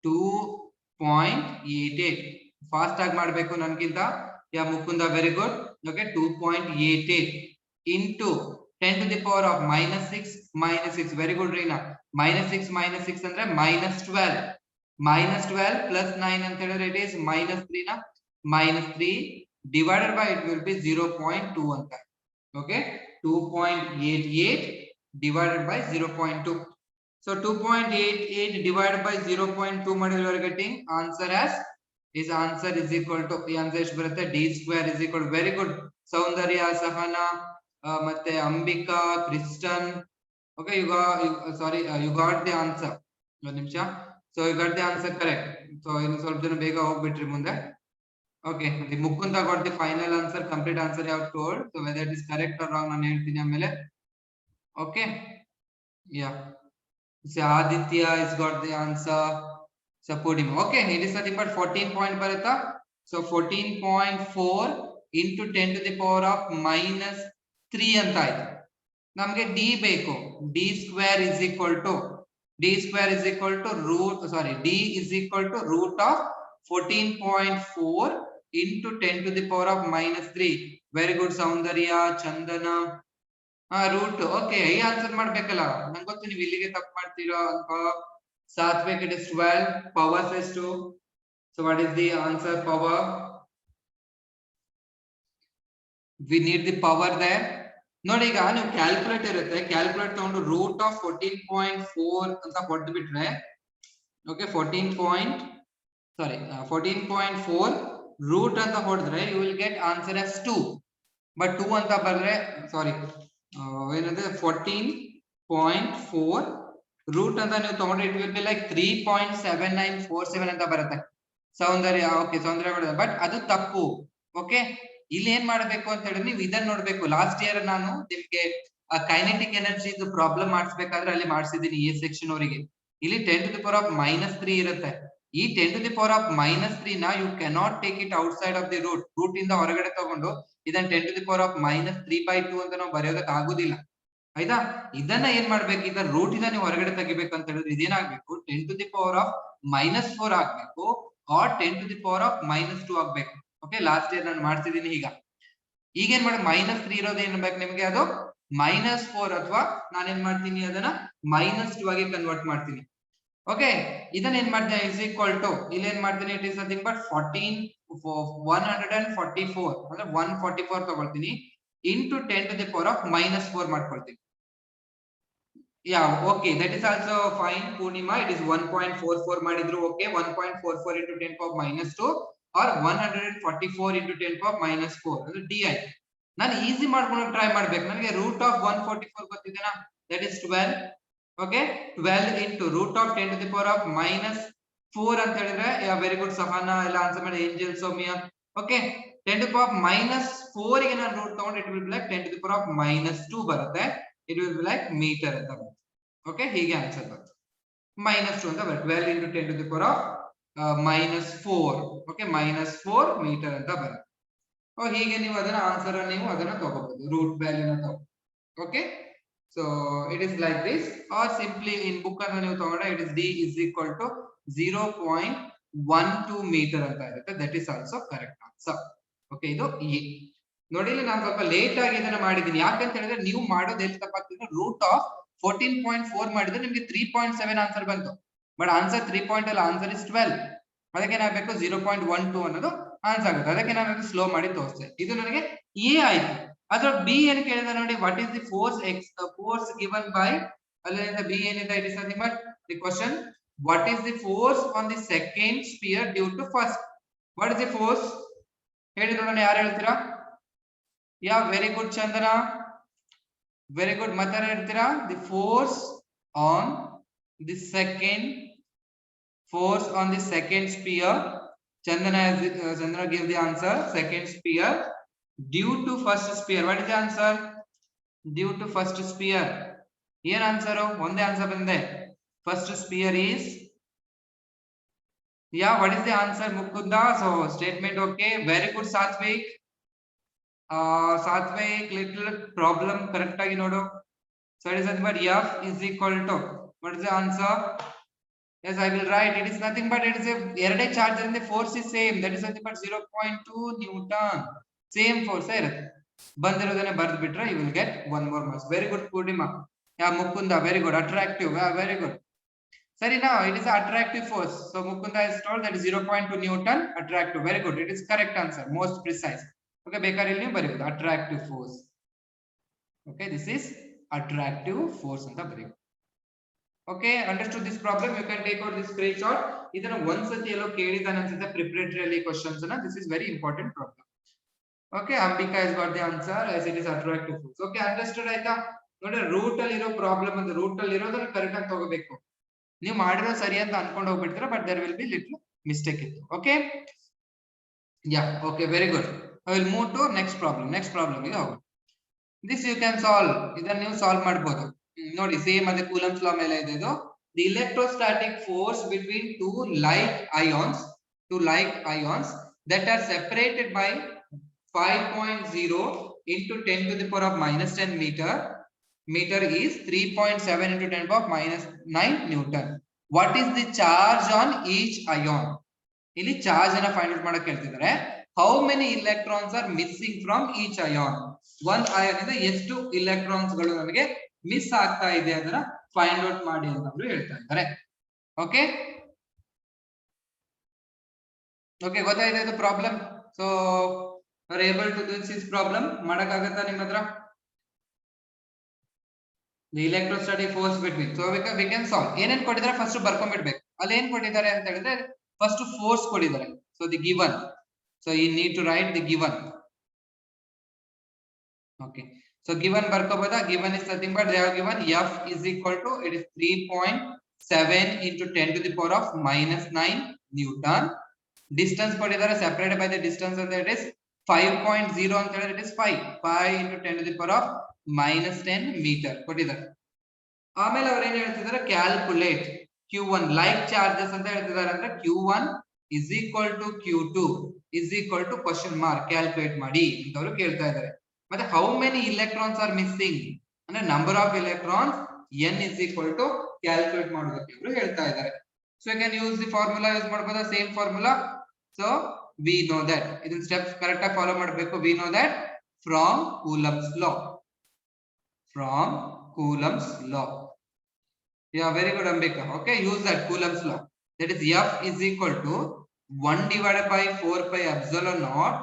2.88. Fast ಆಗಿ ಮಾಡಬೇಕು ನನ್ಗಿಂತ. Ya Mukunda, very good. Okay, 2.88 into 10 to the power of minus 6 very good Reena. minus 6 ಅಂದ್ರೆ minus 12 plus 9 ಅಂತ ಹೇಳಿದ್ರೆ it is minus 3 na, minus 3 divided by, it will be 0.2 ಅಂತ. okay, 2.88 divided by 0.2. so 2.88 divided by 0.2 ಮಾಡಿದ್ರೆ you are getting answer as, is answer is equal to, ಈ answer ಎಷ್ಟು ಬರುತ್ತೆ, d square is equal to, very good ಸೌಂದರ್ಯ, ಸಹನಾ, ಮತ್ತೆ Ambika, Kristen. okay, you got the answer. ಒಂದು ನಿಮಿಷ. so you got the answer correct. so ಇನ್ನು ಸ್ವಲ್ಪ ಜನ ಬೇಗ ಹೋಗ್ಬಿಟ್ರಿ ಮುಂದೆ. okay, the Mukunda got the final answer, complete answer I have told. so whether it is correct or wrong ನಾನು ಹೇಳ್ತೀನಿ ಆಮೇಲೆ. okay, yeah, so Aditya has got the answer. support him. okay, it is nothing but 14 point ಬರುತ್ತಾ. so 14.4 into 10 to the power of minus 3 ಅಂತ ಆಯ್ತು. ನಮಗೆ d ಬೇಕು. d square is equal to d is equal to root of 14.4 into 10 to the power of minus 3. very good Soundarya, Chandana. Root. Okay, ಈ answer ಮಾಡ್ಬೇಕಲ್ಲ, ನಂಗೆ ಗೊತ್ತು ನೀವು ಇಲ್ಲಿಗೆ ತಪ್ಪು ಮಾಡ್ತೀರಾ ಅಂತ. Satvik, it is 12. ಪವರ್ ಎಷ್ಟು? so what is the answer? power, we need the power there. ನೋಡಿ, ಈಗ ನೀವು ಕ್ಯಾಲ್ಕುಲೇಟ್ ಇರುತ್ತೆ, ಕ್ಯಾಲ್ಕುಲೇಟ್ ತಗೊಂಡು ರೂಟ್ ಆಫ್ 14.4 ಅಂತ ಕೊಟ್ಟು ಬಿಟ್ರೆ, ಓಕೆ, 14.4 ರೂಟ್ ಅಂತ ಹೊಡೆದ್ರೆ you will get answer as 2. But 2 ಅಂತ ಬರೆದ್ರೆ, ಸಾರಿ, ಏನಂದ್ರೆ 14.4 ರೂಟ್ ಅಂತ ನೀವು ತಗೊಂಡ್ರೆ ಇಟ್ ವಿಲ್ ಬಿ ಲೈಕ್ 3.7947 ಅಂತ ಬರುತ್ತೆ. ಸೌಂದರ್ಯ, ಓಕೆ, ಸೌಂದರ್ಯ, ಬಟ್ ಅದು ತಪ್ಪು. ಓಕೆ, ಇಲ್ಲಿ ಏನ್ ಮಾಡ್ಬೇಕು ಅಂತ ಹೇಳಿದ್ರೆ ನೀವು ಇದನ್ನ ನೋಡ್ಬೇಕು. ಲಾಸ್ಟ್ ಇಯರ್ ನಾನು ನಿಮ್ಗೆ ಕೈನೆಟಿಕ್ ಎನರ್ಜಿ ಪ್ರಾಬ್ಲಮ್ ಮಾಡಿಸ್ಬೇಕಾದ್ರೆ ಅಲ್ಲಿ ಮಾಡಿಸಿದೀನಿ ಎ ಸೆಕ್ಷನ್ ಅವರಿಗೆ. ಇಲ್ಲಿ 10 to the power of minus 3 ಇರುತ್ತೆ. ಈ 10 to the power of minus 3 ನ you cannot take it outside of the root. Root ಇಂದ ಹೊರಗಡೆ ತಗೊಂಡು ಇದನ್ನ 10 to the power of minus 3/2 ಅಂತ ನಾವು ಬರೆಯೋದಕ್ಕೆ ಆಗುದಿಲ್ಲ. ಆಯ್ತಾ? ಇದನ್ನ ಏನ್ ಮಾಡ್ಬೇಕು, ಈಗ ರೂಟ್ ಇಂದ ನೀವು ಹೊರಗಡೆ ತೆಗಿಬೇಕು ಅಂತ ಹೇಳಿದ್ರೆ ಇದೇನಾಗ್ಬೇಕು, 10 to the power of minus 4 ಆಗ್ಬೇಕು, R 10 to the power of minus 2 ಆಗ್ಬೇಕು. ಓಕೆ, ಲಾಸ್ಟ್ ಇಯರ್ ನಾನು ಮಾಡ್ತಿದ್ದೀನಿ. ಈಗ ಏನ್ ಮಾಡಿ, minus 3 ಇರೋದು ಏನ್ ಬೇಕು ನಿಮ್ಗೆ, ಅದು minus 4 ಅಥವಾ ನಾನೇನ್ ಮಾಡ್ತೀನಿ ಅದನ್ನ minus 2 ಆಗಿ ಕನ್ವರ್ಟ್ ಮಾಡ್ತೀನಿ. ಓಕೆ, ಇದನ್ನ ಏನ್ ಮಾಡ್ತೀನಿ, ಇಸ್ ಈಕ್ವಲ್ ಟು, ಇಲ್ಲಿ ಏನ್ ಮಾಡ್ತೀನಿ, ಇಟ್ ಇಸ್ ನಥಿಂಗ್ ಬಟ್ 144 ಅಂದ್ರೆ 144 ತಗೊಳ್ತೀನಿ into 10 to the power of minus 4 ಮಾಡ್ಕೊಳ್ತೀನಿ. Ya, okay, that is also fine Poornima. It is 1.44 ಮಾಡಿದ್ರು. Okay, 1.44 into 10 power minus 2 or 144 into 10 power minus 4 ಅಂದ್ರೆ ಡಿ ಆಯ್ತು. ನಾನು ಈಸಿ ಮಾಡ್ಕೊಂಡು ಟ್ರೈ ಮಾಡ್ಬೇಕು. ನನಗೆ ರೂಟ್ ಆಫ್ 144 ಗೊತ್ತಿದೆನಾ, that is 12. Okay, 12 into root of 10 to the power of minus 4 ಅಂತ ಹೇಳಿದ್ರೆ, ವೆರಿ ಗುಡ್ ಸಹನಾ, ಎಲ್ಲ ಆನ್ಸರ್ ಮಾಡಿ. Angel, Soumya. Okay, 10 to the power of minus 4 ಗೆ ನಾನು ರೂಟ್ ತಗೊಂಡು it will be like 10 to the power of minus 2 ಬರುತ್ತೆ. It will be like metre ಅಂತ ಬರುತ್ತೆ. ಓಕೆ, ಹೀಗೆ ಆನ್ಸರ್ ಬರುತ್ತೆ. minus 2 ಅಂತ ಬರುತ್ತೆ. 12 into 10 to the power of minus 4. Okay, minus 4 metre ಅಂತ ಬರುತ್ತೆ. ಹೀಗೆ ನೀವು ಅದನ್ನ ಆನ್ಸರ್ ನೀವು ಅದನ್ನ ತಗೋಬಹುದು, ರೂಟ್ ವ್ಯಾಲ್ಯೂನ ತಗೋಬಹುದು. Okay, so it is like this, or simply in book ಅನ್ನು ನೀವು ತಗೊಂಡ್ರೆ it is d is equal to 0.12 metre ಅಂತ ಇರುತ್ತೆ. That is also correct answer. Okay, ಇದು ಎ. ನೋಡಿ, ಇಲ್ಲಿ ನಾನು ಸ್ವಲ್ಪ ಲೇಟ್ ಆಗಿ ಇದನ್ನ ಮಾಡಿದ್ದೀನಿ. ಯಾಕಂತ ಹೇಳಿದ್ರೆ ನೀವು ಮಾಡೋದು ಎಲ್ಲಿ ತಪ್ಪಾಗ್ತದೆ, ರೂಟ್ ಆಫ್ 14.4 ಮಾಡಿದ್ರೆ ನಿಮ್ಗೆ 3.7 ಆನ್ಸರ್ ಬಂತು. ಬಟ್ ಆನ್ಸರ್ 3 ಪಾಯಿಂಟ್ ಅಲ್ಲ, ಆನ್ಸರ್ ಇಸ್ 12. ಅದಕ್ಕೆ ಏನಾಗಬೇಕು, 0.12 ಅನ್ನೋದು ಆನ್ಸರ್ ಆಗುತ್ತೆ. ಅದಕ್ಕೆ ನಾನು ಸ್ಲೋ ಮಾಡಿ ತೋರಿಸ್ತೆ. ಇದು ನನಗೆ ಎ ಆಯ್ತು. ಅದ್ರ ಬಿ ಏನು ಕೇಳಿದ ನೋಡಿ, what is the force given by, ಅಲ್ಲಿಂದ ಬಿ ಏನಿದೆ, it is nothing but the question, what is the force on the second sphere due to first? What is the force? ಹೇಳಿ ನೋಡೋಣ, ಯಾರು ಹೇಳ್ತೀರಾ? Yeah, very good Chandana, very good. ಮತ್ತೆ ಹೇಳ್ತೀರಾ? The force on the second sphere. Chandana give the answer. Second sphere due to first sphere. What is the answer? Due to first sphere. ಏನ್ answer? ಒಂದೇ answer ಬಂದೆ. First sphere is, yeah, what is the answer, Mukunda? So statement okay, very good Satvik. Satvik, little problem correct agi nodu. So it is nothing but F is equal to, what is the answer? Yes, I will write. It is nothing but it is a erade charge and the force is same. That is nothing but 0.2 Newton. Same force irutte. Bandirodane bardu bitre you will get one more marks. Very good Purnima. Yeah, Mukunda, very good. Attractive. Yeah, very good. Sorry, now it is attractive force. So Mukunda is told that is 0.2 Newton attractive. Very good. It is correct answer. Most precise. Okay, Baker very good. Attractive force. Okay, this is attractive force ಅಂತ ಬರೀಬೇಕು. Okay, understood this problem? You can take out this screenshot. ಇದನ್ನ ಒಂದ್ಸತಿ ಎಲ್ಲೋ ಕೇಳಿದಾನೆ ಅನ್ಸುತ್ತೆ preparatory questions ಅನ್ನ. This is very important problem. Okay, Ambika has got the answer as it is attractive force. Okay, understood ಆಯ್ತಾ? ನೋಡಿ, root ಅಲ್ಲಿ ಇರೋ problem ಅಂದ್ರೆ root ಅಲ್ಲಿ ಇರೋದನ್ನ ಕರೆಕ್ಟ್ ಆಗಿ ತಗೋಬೇಕು. ನೀವು ಮಾಡಿರೋ ಸರಿ ಅಂತ ಅನ್ಕೊಂಡು ಹೋಗ್ಬಿಡ್ತೀರಾ, but there will be little mistake ಇತ್ತು. Okay, ya, okay, very good. I will move to next problem ಗೆ ಹೋಗೋಣ. This you can solve. ಇದನ್ನ ನೀವು ಸಾಲ್ವ್ ಮಾಡಬಹುದು. ನೋಡಿ, ಸೇಮ್ ಅದೇ ಕೂಲಂಬ್ಸ್ ಲಾ ಮೇಲೆ ಇದೆ ಇದು. The electrostatic force between two like ions that are separated by 5.0 into 10 to the power of minus 10 meter is 3.7 into 10 to the power of minus 9 Newton. What is the charge on each ion? ಇಲ್ಲಿ charge ಅನ್ನ find out ಮಾಡಕ್ಕೆ ಹೇಳ್ತಿದ್ದಾರೆ. How many electrons are missing from each ion? ಒಂದು ion ಇಂದ ಎಷ್ಟು electrons ಗಳು ನಮಗೆ miss ಆಗ್ತಾ ಇದೆ ಅದನ್ನ ಫೈಂಡ್ ಔಟ್ ಮಾಡಿ ಅಂತ ಅವರು ಹೇಳ್ತಾ ಇದ್ದಾರೆ. ಓಕೆ, ಓಕೆ, ಗೊತ್ತಾಯ್ತಾ ಇದು problem? So are able to do this problem ಮಾಡಕ್ ಆಗುತ್ತಾ ನಿಮ್ಮ ಹತ್ರ? The electrostatic force between, so we can solve. ಏನೇನ್ ಕೊಟ್ಟಿದ್ದಾರೆ ಫಸ್ಟ್ ಬರ್ಕೊಂಡ್ಬಿಡ್ಬೇಕು. ಅಲ್ಲಿ ಏನ್ ಕೊಟ್ಟಿದ್ದಾರೆ ಅಂತ ಹೇಳಿದ್ರೆ ಫಸ್ಟ್ ಫೋರ್ಸ್ ಕೊಟ್ಟಿದ್ದಾರೆ. So the given, so you need to write the given. Okay, so given ಬರ್ಕೋಬೋದಾ? Given is nothing but they have given F is equal to, it is 3.7 into 10 to the power of minus 9 Newton. Distance ಕೊಟ್ಟಿದ್ದಾರೆ separated by the distance and it is 5.0 ಅಂತ ಹೇಳಿದ್ರೆ it is 5 into 10 to the power of minus 10 meter ಕೊಟ್ಟಿದ್ದಾರೆ. ಆಮೇಲೆ ಅವರು ಏನ್ ಹೇಳ್ತಿದ್ದಾರೆ, calculate Q1 like charges ಅಂತ ಹೇಳ್ತಿದ್ದಾರೆ. ಅಂದ್ರೆ Q1 is equal to Q2 is equal to question mark calculate ಮಾಡಿ ಅಂತ ಅವರು ಕೇಳ್ತಾ ಇದ್ದಾರೆ. ಮತ್ತೆ how many electrons are missing ಅಂದ್ರೆ number of electrons n is equal to calculate ಮಾಡೋದಕ್ಕೆ ಅವರು ಹೇಳ್ತಾ ಇದ್ದಾರೆ. So you can use the formula, use ಮಾಡಬಹುದಾ? Same formula. So we know that ಇದನ್ನ ಸ್ಟೆಪ್ಸ್ ಕರೆಕ್ಟ್ ಆಗಿ ಫಾಲೋ ಮಾಡಬೇಕು. We know that from Coulomb's law. Yeah, very good Ambika. Okay, use that Coulomb's law. That is F is equal to 1 divided by 4 pi epsilon naught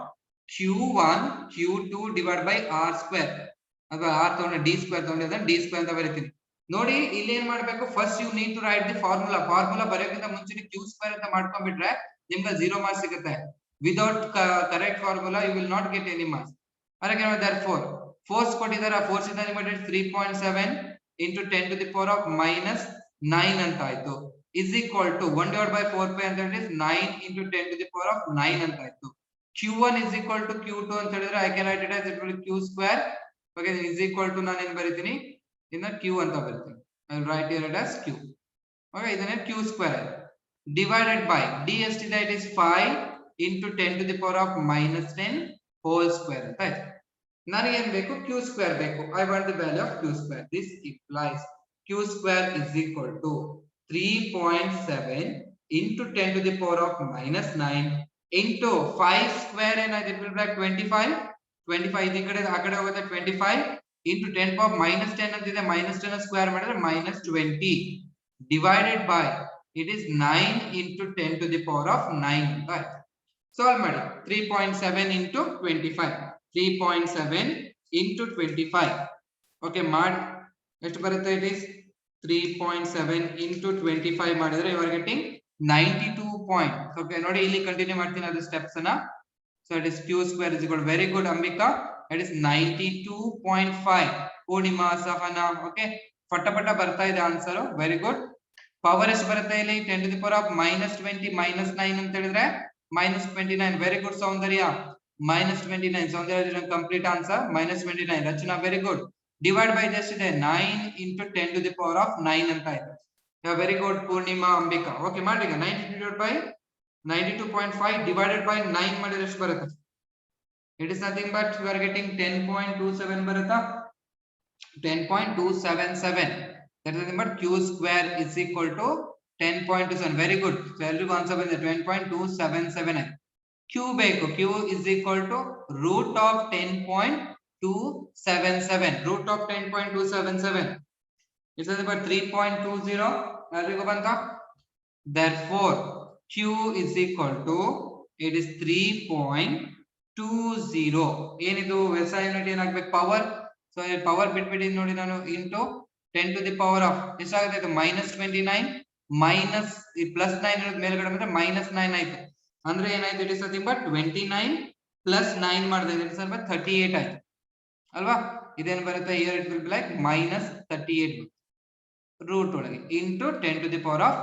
Q1 Q2 divided by R square. ಅಥವಾ R ತಗೊಂಡು D square ತಗೊಂಡಿದ್ದ D square ಅಂತ ಬರೀತೀನಿ. ನೋಡಿ, ಇಲ್ಲಿ ಏನ್ ಮಾಡ್ಬೇಕು, first you need to write the formula ಬರೆಯೋಕ್ಕಿಂತ ಮುಂಚೆ Q square ಅಂತ ಮಾಡ್ಕೊಂಡ್ಬಿಟ್ರೆ ನಿಮ್ಗೆ 0 ಮಾರ್ಕ್ಸ್ ಸಿಗುತ್ತೆ. Without correct formula you will not get any marks. ಅದಕ್ಕೆ therefore ಫೋರ್ಸ್ ಕೊಟ್ಟಿದ್ದಾರೆ, ಫೋರ್ಸ್ ಇಂದ ನಿಮಗೆ 3.7 into 10 to the power of minus 9 ಅಂತ ಆಯ್ತು. is equal to 1 divided by 4 pi ಅಂತ ಹೇಳಿದ್ರೆ 9 into 10 to the power of 9 ಅಂತ ಆಯ್ತು. Q1 is equal to Q2 ಅಂತ ಹೇಳಿದ್ರೆ I can write it as it will Q square. Okay, is equal to ನಾನು ಏನು ಬರೀತೀನಿ, ಇನ್ನ Q ಅಂತ ಬರೀತೀನಿ. I will write here it as Q. Okay, ಇದನ್ನೇ Q square divided by D ಎಷ್ಟಿದೆ, it is 5 into 10 to the power of minus 10 whole square ಅಂತ ಆಯ್ತು. ನನಗೆ ಏನ್ ಬೇಕು, Q square ಬೇಕು. I want the value of Q square. This implies Q square is equal to 3.7 into 10 to the power of minus 9 into 5 square ಏನಾಯ್ತು it will be like 25 25 ಈ ಕಡೆ ಆ ಕಡೆ ಹೋಗುತ್ತೆ 25 into 10 power minus 10 ಅಂತಿದೆ minus 10 square ಮಾಡಿದ್ರೆ minus 20 divided by it is 9 into 10 to the power of 9 ಅಂತ ಆಯ್ತು. ಸಾಲ್ವ್ ಮಾಡಿ 3.7 into 25 3.7 into 25 ಓಕೆ ಮಾಡಿ ಎಷ್ಟು ಬರುತ್ತೆ it is 3.7 into 25 ಮಾಡಿದ್ರೆ you are getting 92 points. Okay, ನೋಡಿ ಇಲ್ಲಿ ಕಂಟಿನ್ಯೂ ಮಾಡ್ತೀನಿ ಅದು ಸ್ಟೆಪ್ಸ್ ಅನ್ನ. So it is q square is equal, very good Ambika, it is 92.5. Poornima Sahana okay ಫಟಫಟ ಬರ್ತಾ ಇದೆ ಆನ್ಸರ್, ವೆರಿ ಗುಡ್. ಪವರ್ ಎಷ್ಟು ಬರುತ್ತೆ ಇಲ್ಲಿ 10 to the power of minus 20 minus 9 ಅಂತ ಹೇಳಿದ್ರೆ minus 29, very good Soundarya minus 29, Soundarya complete answer minus 29. Rachana very good. Divide by ಎಷ್ಟಿದೆ 9 into 10 to the power of 9 ಅಂತ ಆಯ್ತು. Very good Poornima Ambika. Okay ಮಾಡಿ ಈಗ 90 divided by 92.5 divided by 9 ಮಾಡಿದ್ರೆ ಎಷ್ಟು ಬರುತ್ತೆ? It is nothing but you are getting 10.27 ಬರುತ್ತಾ? 10.277. That is nothing but q square is equal to 10.27. Very good. So ಎಲ್ರಿಗೂ answer ಬಂದಿದೆ 10.277. q ಬೇಕು, q is equal to root of 10.277. root of 10.277 is nothing but 3.20. ಎಲ್ರಿಗೂ ಬಂತಾ? Therefore q is equal to it is 3.20. ಏನಿದು SI unit ಏನಾಗಬೇಕು? Power. So power ಬಿಟ್ಬಿಟ್ಟು ನೋಡಿ ನಾನು into 10 to the power of ಎಷ್ಟಾಗುತ್ತೆ ಇದು -29 ಮೈನಸ್ ಈ ಪ್ಲಸ್ 9 ಮೇಲ್ಗಡೆ ಬಂದ್ರೆ -9 ಆಯ್ತು. ಅಂದ್ರೆ ಏನಾಯ್ತು it is nothing but 29 plus 9 ಮಾಡಿದ್ರೆ ಇಟ್ ಇಸ್ ನಥಿಂಗ್ ಬಟ್ 38 ಆಯ್ತು ಅಲ್ವಾ? ಇದೇನು ಬರುತ್ತೆ here it will be like -38 root ಒಳಗೆ into 10 to the power of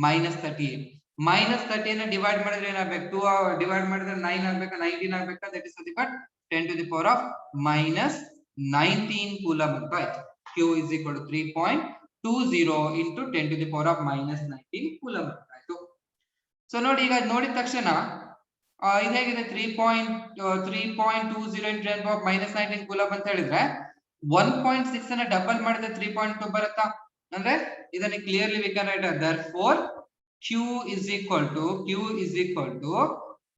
-38. -30 ನ ಡಿವೈಡ್ ಮಾಡಿದ್ರೆ ಏನಾಗಬೇಕು? 2 ಡಿವೈಡ್ ಮಾಡಿದ್ರೆ 9 ಆಗಬೇಕಾ 19 ಆಗಬೇಕಾ? That is nothing but 10 to the power of -19 coulomb ಅಂತ ಆಯ್ತು. q is equal to 3.20 into 10 to the power of -19 coulomb ಅಂತ ಆಯ್ತು. ಸೊ ನೋಡಿ ಈಗ ನೋಡಿದ ತಕ್ಷಣ ಇದು ಹೇಗಿದೆ 3.20 into 10 power of -19 ಕೂಲಂಬ್ ಅಂತ ಹೇಳಿದ್ರೆ 1.6 ಅನ್ನ ಡಬಲ್ ಮಾಡಿದ್ರೆ 3.2 ಬರುತ್ತಾ? ಅಂದ್ರೆ ಇದನ್ನ clearly we can write therefore q is equal to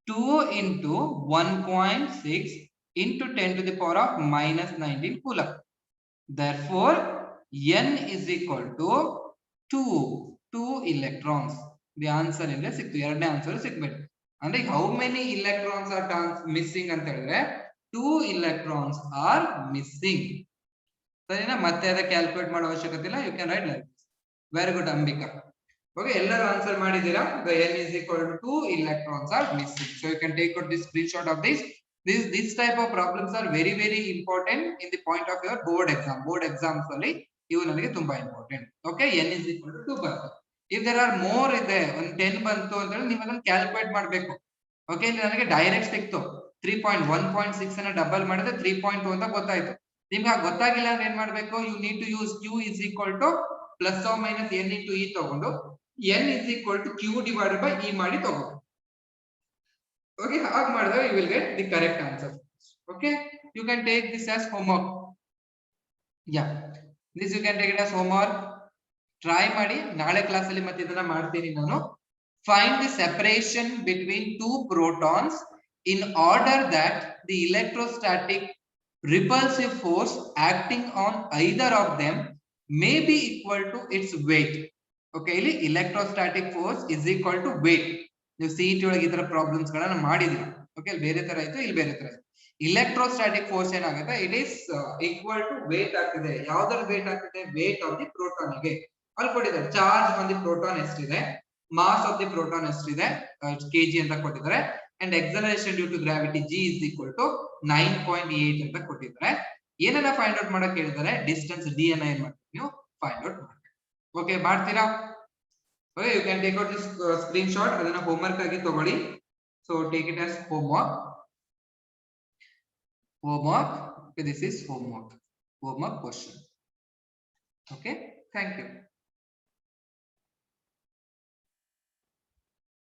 2 into 1.6 into 10 to the power of -19 coulomb. Therefore n is equal to 2 electrons. The answer is ಸಿಕ್ತು, ಎರಡನೇ ಆನ್ಸರ್ ಸಿಕ್ಬೇಕು. ಅಂದ್ರೆ how many electrons are missing ಅಂತ ಹೇಳಿದ್ರೆ 2 electrons are missing. ಸರಿನಾ? ಮತ್ತೆ ಅದ calculate ಮಾಡೋ ಅವಶ್ಯಕತೆ ಇಲ್ಲ, you can write like this. Very good Ambika. Okay ಎಲ್ಲರೂ ಆನ್ಸರ್ ಮಾಡಿದ್ದೀರಾ? the n is equal to 2 electrons are missing. So you can take out this screenshot of this. This type of problems are very important in the point of your board exams ಅಲ್ಲಿ ಇವು ನನಗೆ ತುಂಬಾ important. Okay n is equal to 2 ಬಂತು. if there are more ಇದೆ ಒಂದು 10 ಬಂತು ಅಂತ ಹೇಳಿ ನೀವು ಅದನ್ನ ಕ್ಯಾಲ್ಕುಲೇಟ್ ಮಾಡಬೇಕು. ಓಕೆ ಇಲ್ಲಿ ನನಗೆ ಡೈರೆಕ್ಟ್ ಸಿಕ್ತು 1.6 ಅನ್ನ ಡಬಲ್ ಮಾಡಿದ್ರೆ 3.2 ಅಂತ ಗೊತ್ತಾಯ್ತು. ನಿಮ್ಗೆ ಗೊತ್ತಾಗಿಲ್ಲ ಅಂದ್ರೆ ಏನ್ ಮಾಡ್ಬೇಕು? You need to use q is equal to plus or minus n into e ತಗೊಂಡು n is equal to q divided by e ಮಾಡಿ ತಗೊಂಡು. Okay, ಹಾಗೆ ಮಾಡಿದ್ರೆ you will get the correct answer. Okay, you can take this as homework. Yeah, this you can take it as homework. Try ಮಾಡಿ, ನಾಳೆ class ಅಲ್ಲಿ ಮತ್ತೆ ಇದನ್ನ ಮಾಡ್ತೀನಿ ನಾನು. Find the separation between two protons in order that the electrostatic repulsive force acting on either of them may be equal to its weight. Okay, ಇಲ್ಲಿ electrostatic force is equal to weight. ನೀವು CET ಒಳಗೆ ಈ ತರ problems ಗಳನ್ನ ಮಾಡಿದಿರಾ. Okay, ಬೇರೆ ತರ ಇತ್ತು, ಇಲ್ಲಿ ಬೇರೆ ತರ ಇತ್ತು. ಇಲೆಕ್ಟ್ರೋಸ್ಟಾಟಿಕ್ ಫೋರ್ಸ್ ಏನಾಗುತ್ತೆ? It is equal to weight ಆಗ್ತಿದೆ. ಯಾವ್ದ್ರ ವೇಟ್ ಆಗ್ತಿದೆ? ವೇಟ್ ಆಫ್ ದಿ ಪ್ರೋಟಾನ್ ಗೆ ಅಲ್ಲಿ ಕೊಟ್ಟಿದ್ದಾರೆ. ಚಾರ್ಜ್ ಆನ್ ದಿ ಪ್ರೋಟಾನ್ ಎಷ್ಟಿದೆ, ಮಾಸ್ ಆಫ್ ದಿ ಪ್ರೋಟಾನ್ ಎಷ್ಟಿದೆ, kg ಅಂತ ಕೊಟ್ಟಿದ್ದಾರೆ. And acceleration due to gravity g is equal to 9.8 ಅಂತ ಕೊಟ್ಟಿದ್ದಾರೆ. ಏನನ್ನ ಫೈಂಡ್ ಔಟ್ ಮಾಡಕ್ ಹೇಳಿದ್ದಾರೆ? ಡಿಸ್ಟೆನ್ಸ್ d ಅನ್ನ ಏನ್ ಮಾಡ್ತೀವಿ ನೀವು ಫೈಂಡ್ ಔಟ್ ಮಾಡ್ತೀವಿ. ಓಕೆ, ಮಾಡ್ತೀರಾ? Okay, you can take out this screenshot. ಅದನ್ನ ಹೋಮ್ವರ್ಕ್ ಆಗಿ ತಗೊಳ್ಳಿ. So take it as homework. Okay, this is homework question. Okay, thank you.